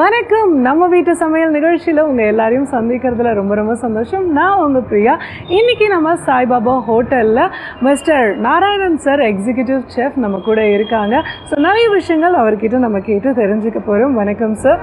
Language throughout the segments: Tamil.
வணக்கம். நம்ம வீட்டு சமையல் நிகழ்ச்சியில் உங்கள் எல்லாரையும் சந்திக்கிறதுல ரொம்ப ரொம்ப சந்தோஷம். நான் உங்கள் பிரியா. இன்றைக்கி நம்ம சாய்பாபா ஹோட்டலில் mister Narayanan sir executive chef நம்ம கூட இருக்காங்க. ஸோ நிறைய விஷயங்கள் அவர்கிட்ட நம்ம கேட்டு தெரிஞ்சுக்க போகிறோம். வணக்கம் சார்.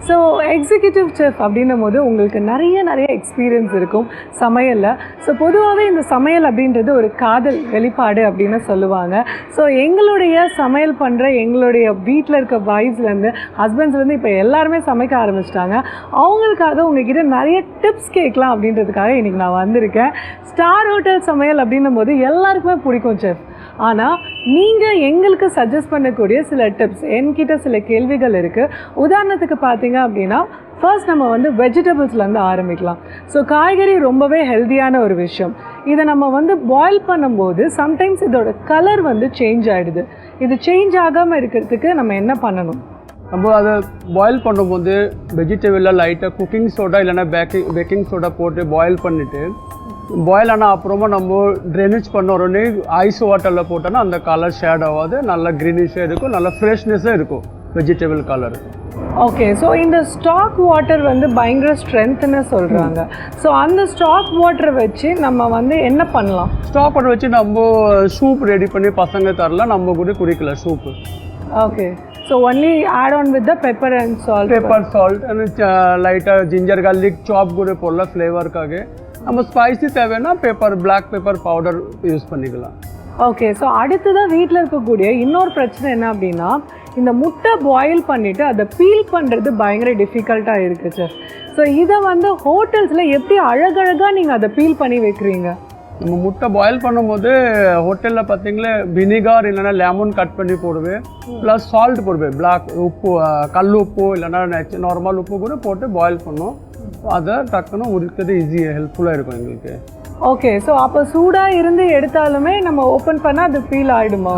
ஸோ எக்ஸிக்யூட்டிவ் செஃப் அப்படின்னும் போது உங்களுக்கு நிறைய எக்ஸ்பீரியன்ஸ் இருக்கும் சமையலில். ஸோ பொதுவாகவே இந்த சமையல் அப்படின்றது ஒரு காதல் வெளிப்பாடு அப்படின்னு சொல்லுவாங்க. ஸோ எங்களுடைய சமையல் பண்ணுற எங்களுடைய வீட்டில் இருக்க வைஃப்ஸ்லேருந்து ஹஸ்பண்ட்ஸ்லேருந்து இப்போ எல்லாருமே சமைக்க ஆரம்பிச்சிட்டாங்க. அவங்களுக்காக உங்ககிட்ட நிறைய டிப்ஸ் கேட்கலாம் அப்படின்றதுக்காக இன்றைக்கி நான் வந்திருக்கேன். ஸ்டார் ஹோட்டல் சமையல் அப்படின்னும் போது எல்லாருக்குமே பிடிக்கும் செஃப். ஆனால் நீங்கள் எங்களுக்கு சஜஸ்ட் பண்ணக்கூடிய சில டிப்ஸ், என்கிட்ட சில கேள்விகள் இருக்குது. உதாரணத்துக்கு பார்த்தீங்க அப்படின்னா ஃபர்ஸ்ட் நம்ம வெஜிடபிள்ஸ்லேருந்து ஆரம்பிக்கலாம். ஸோ காய்கறி ரொம்பவே ஹெல்த்தியான ஒரு விஷயம். இதை நம்ம பாயில் பண்ணும்போது சம்டைம்ஸ் இதோட கலர் சேஞ்ச் ஆகிடுது. இது சேஞ்ச் ஆகாமல் இருக்கிறதுக்கு நம்ம என்ன பண்ணணும்? நம்ம அதை பாயில் பண்ணும்போது வெஜிடபிளில் லைட்டாக குக்கிங் சோடா இல்லைனா பேக்கிங் சோடா போட்டு பாயில் பண்ணிவிட்டு பாயில் ஆனால் அப்புறமா நம்ம ட்ரைனேஜ் பண்ண உடனே ஐஸ் வாட்டரில் போட்டோன்னா அந்த கலர் ஷேட் ஆகாது, நல்லா க்ரீனிஷாக இருக்கும், நல்லா ஃப்ரெஷ்னஸாக இருக்கும் வெஜிடபிள் கலர். ஓகே. ஸோ இந்த ஸ்டாக் வாட்டர் பயங்கர ஸ்ட்ரென்த்னு சொல்கிறாங்க. ஸோ அந்த ஸ்டாக் வாட்டரை வச்சு நம்ம என்ன பண்ணலாம்? ஸ்டாக் வாட்டர் வச்சு நம்ம சூப் ரெடி பண்ணி பசங்க தரலாம், நம்ம கூட குடிக்கலாம் soup. Okay. So only add on with the pepper and salt. Pepper salt and லைட்டாக ஜிஞ்சர் கார்லிக் சாப் கூட போடலாம் ஃப்ளேவருக்காக. நம்ம ஸ்பைசி தேவைன்னா பிளாக் பெப்பர் பவுடர் யூஸ் பண்ணிக்கலாம். ஓகே. ஸோ அடுத்ததான் வீட்டில் இருக்கக்கூடிய இன்னொரு பிரச்சனை என்ன அப்படின்னா, இந்த முட்டை பாயில் பண்ணிவிட்டு அதை பீல் பண்ணுறது பயங்கர டிஃபிகல்ட்டாக இருக்குது சார். ஸோ இதை ஹோட்டல்ஸில் எப்படி அழகழகாக நீங்கள் அதை பீல் பண்ணி வைக்கிறீங்க? நம்ம முட்டை பாயில் பண்ணும்போது ஹோட்டலில் பார்த்தீங்களா வினிகார் இல்லைனா லெமன் கட் பண்ணி போடுவேன், ப்ளஸ் சால்ட் போடுவேன், பிளாக் உப்பு, கல் உப்பு இல்லைனா நார்மல் உப்பு கூட போட்டு பாயில் பண்ணோம். அதை டக்குன்னு உரிக்கிறது ஈஸியாக ஹெல்ப்ஃபுல்லாக இருக்கும் எங்களுக்கு. ஓகே. ஸோ அப்போ சூடாக இருந்து எடுத்தாலுமே நம்ம ஓப்பன் பண்ணால் அது ஃபீல் ஆகிடுமா?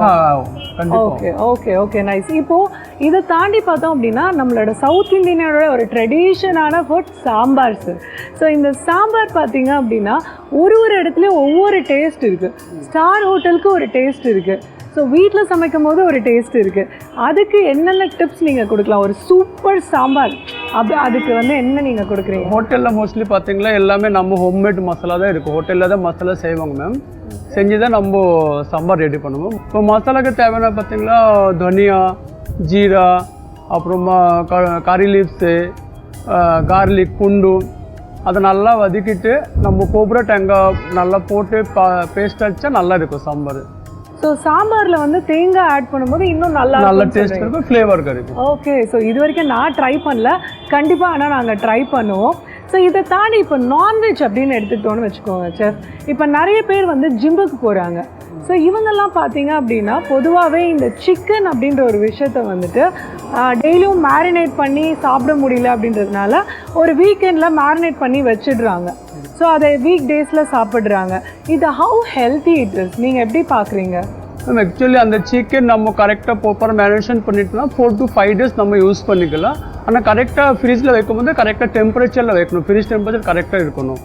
Okay okay okay nice. இப்போது இதை தாண்டி பார்த்தோம் அப்படின்னா நம்மளோட சவுத் இந்தியனோட ஒரு ட்ரெடிஷனான ஃபுட் சாம்பார் சார். ஸோ இந்த சாம்பார் பார்த்தீங்க அப்படின்னா ஒரு இடத்துலையும் ஒவ்வொரு டேஸ்ட் இருக்குது. ஸ்டார் ஹோட்டலுக்கு ஒரு டேஸ்ட் இருக்குது. ஸோ வீட்டில் சமைக்கும் போது ஒரு டேஸ்ட் இருக்குது. அதுக்கு என்னென்ன டிப்ஸ் நீங்கள் கொடுக்கலாம்? ஒரு சூப்பர் சாம்பார் அதுக்கு என்ன நீங்கள் கொடுக்குறீங்க? ஹோட்டலில் மோஸ்ட்லி பார்த்தீங்களா எல்லாமே நம்ம ஹோம்மேட் மசாலா தான் இருக்கும். ஹோட்டலில் தான் மசாலா செய்வாங்க மேம், செஞ்சு தான் நம்ம சாம்பார் ரெடி பண்ணுவோம். இப்போ மசாலாவுக்கு தேவையான பார்த்தீங்களா தனியா, ஜீரா, அப்புறமா கறி லீவ்ஸு, கார்லிக், பூண்டு, அதை நல்லா வதக்கிட்டு நம்ம கொಬ್ಬರಿ தேங்காய் நல்லா போட்டு பேஸ்ட் அடித்தா நல்லா இருக்கும் சாம்பார். ஸோ சாம்பாரில் தேங்காய் ஆட் பண்ணும்போது இன்னும் நல்ல டேஸ்ட் இருக்கும், ஃப்ளேவர் கிடைக்கும். ஓகே. ஸோ இது வரைக்கும் நான் ட்ரை பண்ணல, கண்டிப்பாக ஆனால் நாங்கள் ட்ரை பண்ணுவோம். ஸோ இதை தாண்டி இப்போ நான்வெஜ் அப்படின்னு எடுத்துக்கிட்டோன்னு வச்சுக்கோங்க செஃப். இப்போ நிறைய பேர் ஜிம்முக்கு போகிறாங்க. ஸோ இவங்கெல்லாம் பார்த்தீங்க அப்படின்னா பொதுவாகவே இந்த சிக்கன் அப்படின்ற ஒரு விஷயத்த டெய்லியும் மேரினேட் பண்ணி சாப்பிட முடியல அப்படின்றதுனால ஒரு வீக்கெண்டில் மேரினேட் பண்ணி வச்சிடுறாங்க. ஸோ அதை வீக் டேஸில் சாப்பிட்றாங்க. இது ஹவு ஹெல்த்தி இட் இஸ், நீங்கள் எப்படி பார்க்குறீங்க? மேம் ஆக்சுவலி அந்த சிக்கன் நம்ம கரெக்டாக ப்ராப்பராக மேரினேஷன் பண்ணிட்டோம்னா 4 to 5 days நம்ம யூஸ் பண்ணிக்கலாம். ஆனால் கரெக்டாக ஃப்ரிட்ஜில் வைக்கும்போது கரெக்டாக டெம்பரேச்சரில் வைக்கணும், ஃப்ரிட்ஜ் டெம்பரேச்சர் கரெக்டாக இருக்கணும்.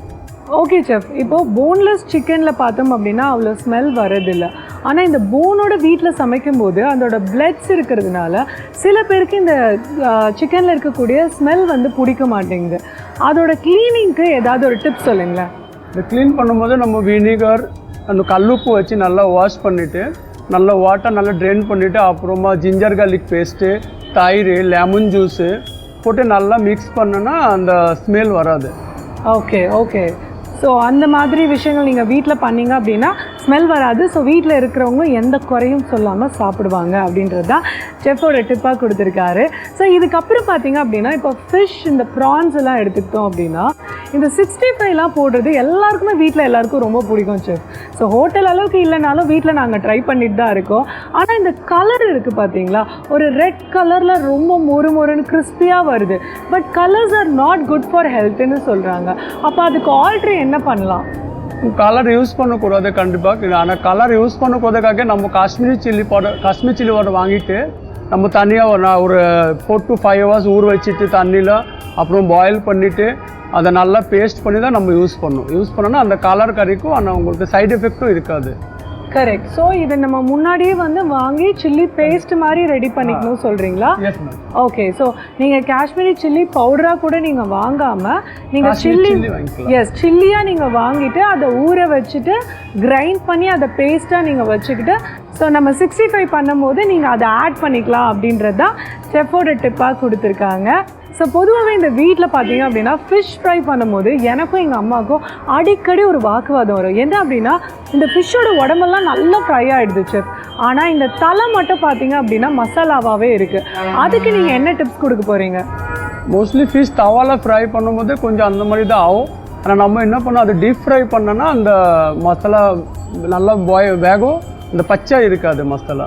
Okay chef. இப்போது போன்லெஸ் சிக்கனில் பார்த்தோம் அப்படின்னா அவ்வளோ ஸ்மெல் வரதில்லை. ஆனால் இந்த போனோட வீட்டில் சமைக்கும் போது அதோட பிளட்ஸ் இருக்கிறதுனால சில பேருக்கு இந்த சிக்கனில் இருக்கக்கூடிய ஸ்மெல் பிடிக்க மாட்டேங்குது. அதோட க்ளீனிங்க்கு ஏதாவது ஒரு டிப்ஸ் சொல்லுங்களேன். இந்த க்ளீன் பண்ணும்போது நம்ம வினிகர் அந்த கல்லுப்பு வச்சு நல்லா வாஷ் பண்ணிவிட்டு நல்லா வாட்டர் நல்லா ட்ரெயின் பண்ணிவிட்டு அப்புறமா ஜிஞ்சர் கார்லிக் பேஸ்ட்டு, தயிர், லெமன் ஜூஸு போட்டு நல்லா மிக்ஸ் பண்ணோன்னா அந்த ஸ்மெல் வராது. Okay okay. ஸோ அந்த மாதிரி விஷயங்கள் நீங்கள் வீட்டில் பண்ணிங்க அப்படின்னா ஸ்மெல் வராது. ஸோ வீட்டில் இருக்கிறவங்க எந்த குறையும் சொல்லாமல் சாப்பிடுவாங்க அப்படின்றது தான் செஃப்போட டிப்பாக கொடுத்துருக்காரு. ஸோ இதுக்கப்புறம் பார்த்தீங்க அப்படின்னா இப்போ ஃபிஷ், இந்த ப்ரான்ஸ் எல்லாம் எடுத்துக்கிட்டோம் அப்படின்னா இந்த 65 போடுறது எல்லாருக்குமே வீட்டில் எல்லாருக்கும் ரொம்ப பிடிக்கும் செஃப். ஸோ ஹோட்டல் அளவுக்கு இல்லைனாலும் வீட்டில் நாங்கள் ட்ரை பண்ணிட்டு தான் இருக்கோம். ஆனால் இந்த கலர் இருக்குது பார்த்தீங்களா, ஒரு ரெட் கலரில் ரொம்ப மொறுன்னு கிறிஸ்பியாக வருது. But colours are not good for ஹெல்த்துன்னு சொல்கிறாங்க. அப்போ அதுக்கு ஆல்ட்ரு என்ன பண்ணலாம்? கலர் யூஸ் பண்ணக்கூடாது கண்டிப்பாக. ஆனால் கலர் யூஸ் பண்ணக்கூடாதுக்காக நம்ம காஷ்மீரி சில்லி பவுடர் வாங்கிட்டு நம்ம தனியாக ஒரு 4 to 5 hours ஊற வச்சுட்டு தண்ணியில் அப்புறம் பாயில் பண்ணிவிட்டு அதை நல்லா பேஸ்ட் பண்ணி தான் நம்ம யூஸ் பண்ணோம். யூஸ் பண்ணோன்னா அந்த கலர் கறிக்கும், ஆனால் உங்களுக்கு சைடு எஃபெக்டும் இருக்காது. கரெக்ட். ஸோ இதை நம்ம முன்னாடியே வந்து வாங்கி சில்லி பேஸ்ட் மாதிரி ரெடி பண்ணிக்கணும் சொல்கிறீங்களா? Yes ma'am. ஓகே. ஸோ நீங்கள் காஷ்மீரி சில்லி பவுடராக கூட நீங்கள் வாங்காமல் நீங்கள் சில்லியாக நீங்கள் வாங்கிட்டு அதை ஊற வச்சுட்டு கிரைண்ட் பண்ணி அதை பேஸ்ட்டாக நீங்கள் வச்சுக்கிட்டு ஸோ நம்ம 65 பண்ணும்போது நீங்கள் அதை ஆட் பண்ணிக்கலாம் அப்படின்றது தான் செஃபோட டிப்பாக கொடுத்துருக்காங்க. ஸோ பொதுவாகவே இந்த வீட்டில் பார்த்தீங்க அப்படின்னா ஃபிஷ் ஃப்ரை பண்ணும்போது எனக்கும் எங்கள் அம்மாவுக்கும் அடிக்கடி ஒரு வாக்குவாதம் வரும். என்ன அப்படின்னா இந்த ஃபிஷ்ஷோட உடம்பெல்லாம் நல்லா ஃப்ரை ஆகிடுது செஃப், ஆனால் இந்த தலை மட்டும் பார்த்தீங்க அப்படின்னா மசாலாவாகவே இருக்குது. அதுக்கு நீங்கள் என்ன டிப்ஸ் கொடுக்க போகிறீங்க? மோஸ்ட்லி ஃபிஷ் தவாவில் ஃப்ரை பண்ணும்போது கொஞ்சம் அந்த மாதிரி தான் ஆகும். ஆனால் நம்ம என்ன பண்ணோம், அது டீப் ஃப்ரை பண்ணோன்னா அந்த மசாலா நல்லா வேகும், இந்த பச்சை இருக்காது masala.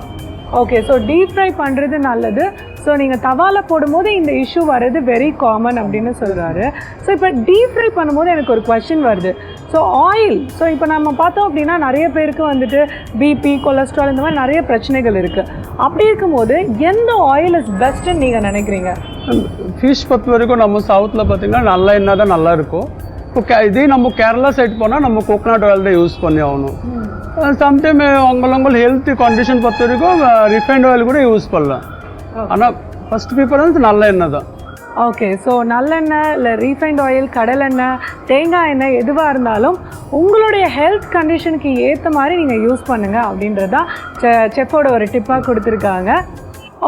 Okay. So deep fry பண்ணுறது நல்லது. ஸோ நீங்கள் தவாவில் போடும்போது இந்த இஷ்யூ வர்றது வெரி காமன் அப்படின்னு சொல்கிறாரு. ஸோ இப்போ டீப் ஃப்ரை பண்ணும்போது எனக்கு ஒரு கொஸ்டின் வருது. ஸோ ஆயில், ஸோ இப்போ நம்ம பார்த்தோம் அப்படின்னா நிறைய பேருக்கு வந்துட்டு பிபி, கொலஸ்ட்ரால் இந்த மாதிரி நிறைய பிரச்சனைகள் இருக்குது. அப்படி இருக்கும்போது எந்த ஆயில் இஸ் பெஸ்ட்டுன்னு நீங்கள் நினைக்கிறீங்க? ஃபிஷ் பொறுத்த வரைக்கும் நம்ம சவுத்தில் பார்த்தீங்கன்னா நல்ல எண்ணெய் தான் நல்லா இருக்கும். இப்போ இதே நம்ம கேரளா சைட் போனால் நம்ம கோகோனட் ஆயில் தான் யூஸ் பண்ணி ஆகணும். சம்டைம் அவங்களவங்க ஹெல்த் கண்டிஷன் பொறுத்த வரைக்கும் ரிஃபைண்ட் ஆயில் கூட யூஸ் பண்ணலாம். ஆனால் ஃபர்ஸ்ட் ப்ரிஃபரன்ஸ் நல்ல எண்ணெய் தான். ஓகே. ஸோ நல்லெண்ணெய் இல்லை ரீஃபைண்ட் ஆயில், கடலெண்ணெய், தேங்காய் எண்ணெய் எதுவாக இருந்தாலும் உங்களுடைய ஹெல்த் கண்டிஷனுக்கு ஏற்ற மாதிரி நீங்கள் யூஸ் பண்ணுங்கள் அப்படின்றது தான் செஃப்போட ஒரு டிப்பாக கொடுத்துருக்காங்க.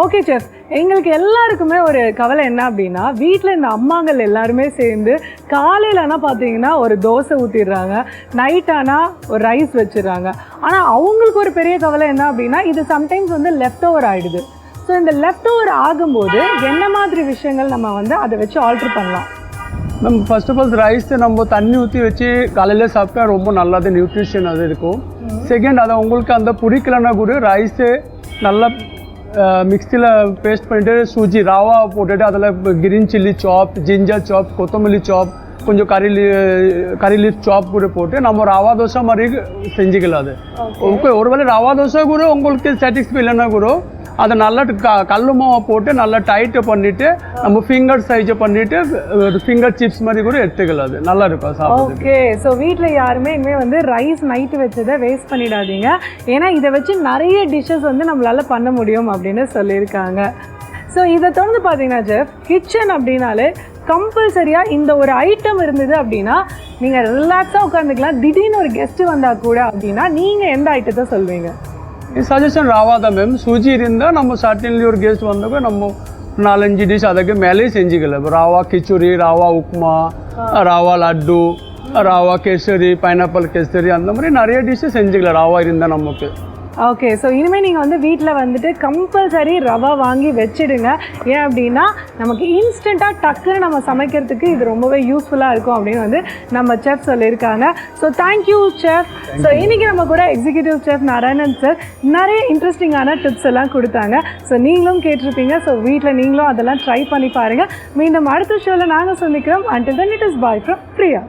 ஓகே செஃப், எங்களுக்கு எல்லாருக்குமே ஒரு கவலை என்ன அப்படின்னா வீட்டில் இந்த அம்மாங்கள் எல்லாருமே சேர்ந்து காலையில் ஆனால் பார்த்தீங்கன்னா ஒரு தோசை ஊற்றிடுறாங்க, நைட் ஆனால் ஒரு ரைஸ் வச்சிடுறாங்க. ஆனால் அவங்களுக்கு ஒரு பெரிய கவலை என்ன அப்படின்னா இது சம்டைம்ஸ் வந்து லெஃப்ட் ஓவர் ஆகிடுது. ஸோ இந்த லெஃப்ட் ஓவர் ஆகும்போது என்ன மாதிரி விஷயங்கள் நம்ம வந்து அதை வச்சு ஆல்ட்ரு பண்ணலாம்? நம்ம ஃபர்ஸ்ட் ஆஃப் ஆல் ரைஸ் நம்ம தண்ணி ஊற்றி வச்சு காலையில் சாப்பிட்டா ரொம்ப நல்லது, நியூட்ரிஷன் அது இருக்கும். செகண்ட், அதை உங்களுக்கு அந்த பிடிக்கலன்னா கூட ரைஸு நல்லா மிக்சியில் பேஸ்ட் பண்ணிவிட்டு சூஜி ராவா போட்டுட்டு அதில் கிரீன் சில்லி சாப், ஜிஞ்சர் சாப், கொத்தமல்லி சாப், கொஞ்சம் கறி லீஃப் சாப் கூட போட்டு நம்ம ரவா தோசை மாதிரி செஞ்சுக்கலாம். அது ஓகே. ஒருவேளை ரவா தோசை கூட உங்களுக்கு சாட்டிஸ்ஃபை இல்லைன்னா கூட அதை நல்லா கல்லு மாவை போட்டு நல்லா டைட்டை பண்ணிவிட்டு நம்ம ஃபிங்கர் சைஸை பண்ணிவிட்டு ஃபிங்கர் சிப்ஸ் மாதிரி கூட எடுத்துக்கலாம். அது நல்லா இருக்கும் சாப்பிட்டு. ஓகே. ஸோ வீட்டில் யாருமே இனிமேல் வந்து ரைஸ் நைட்டு வச்சதை வேஸ்ட் பண்ணிடாதீங்க. ஏன்னா இதை வச்சு நிறைய டிஷ்ஷஸ் வந்து நம்மளால் பண்ண முடியும் அப்படின்னு சொல்லியிருக்காங்க. ஸோ இதை தொடர்ந்து பார்த்தீங்கன்னா செஃப், கிச்சன் அப்படின்னாலே கம்பல்சரியாக இந்த ஒரு ஐட்டம் இருந்தது அப்படின்னா நீங்கள் ரிலாக்ஸாக உட்காந்துக்கலாம். திடீர்னு ஒரு கெஸ்ட்டு வந்தால் கூட அப்படின்னா நீங்கள் எந்த ஐட்டத்தை சொல்வீங்க? சஜஷன் ராவா தான் மேம். சூஜி இருந்தால் நம்ம சர்டன்லி ஒரு கெஸ்ட் வந்தப்போ நம்ம 4-5 டிஷ் அதுக்கு மேலே செஞ்சுக்கலாம். ராவா கிச்சுரி, ராவா உப்மா, ராவா லட்டு, ராவா கேசரி, பைனாப்பிள் கேசரி, அந்த மாதிரி நிறைய டிஷ்ஷு செஞ்சுக்கலாம் ராவா இருந்தால் நமக்கு. ஓகே. ஸோ இனிமேல் நீங்கள் வந்து வீட்டில் வந்துட்டு கம்பல்சரி ரவா வாங்கி வச்சிடுங்க. ஏன் அப்படின்னா நமக்கு இன்ஸ்டண்ட்டாக டக்குன்னு நம்ம சமைக்கிறதுக்கு இது ரொம்பவே யூஸ்ஃபுல்லாக இருக்கும் அப்படின்னு வந்து நம்ம செஃப் சொல்லியிருக்காங்க. So thank you chef. ஸோ இன்றைக்கி நம்ம கூட எக்ஸிக்யூட்டிவ் செஃப் நாராயணன் சார் நிறைய இன்ட்ரெஸ்டிங்கான டிப்ஸ் எல்லாம் கொடுத்தாங்க. ஸோ நீங்களும் கேட்டிருப்பீங்க. ஸோ வீட்டில் நீங்களும் அதெல்லாம் ட்ரை பண்ணி பாருங்கள். மீண்டும் அடுத்த ஷோவில் நாங்கள் சந்திக்கிறோம். Until then, it is bye from Priya.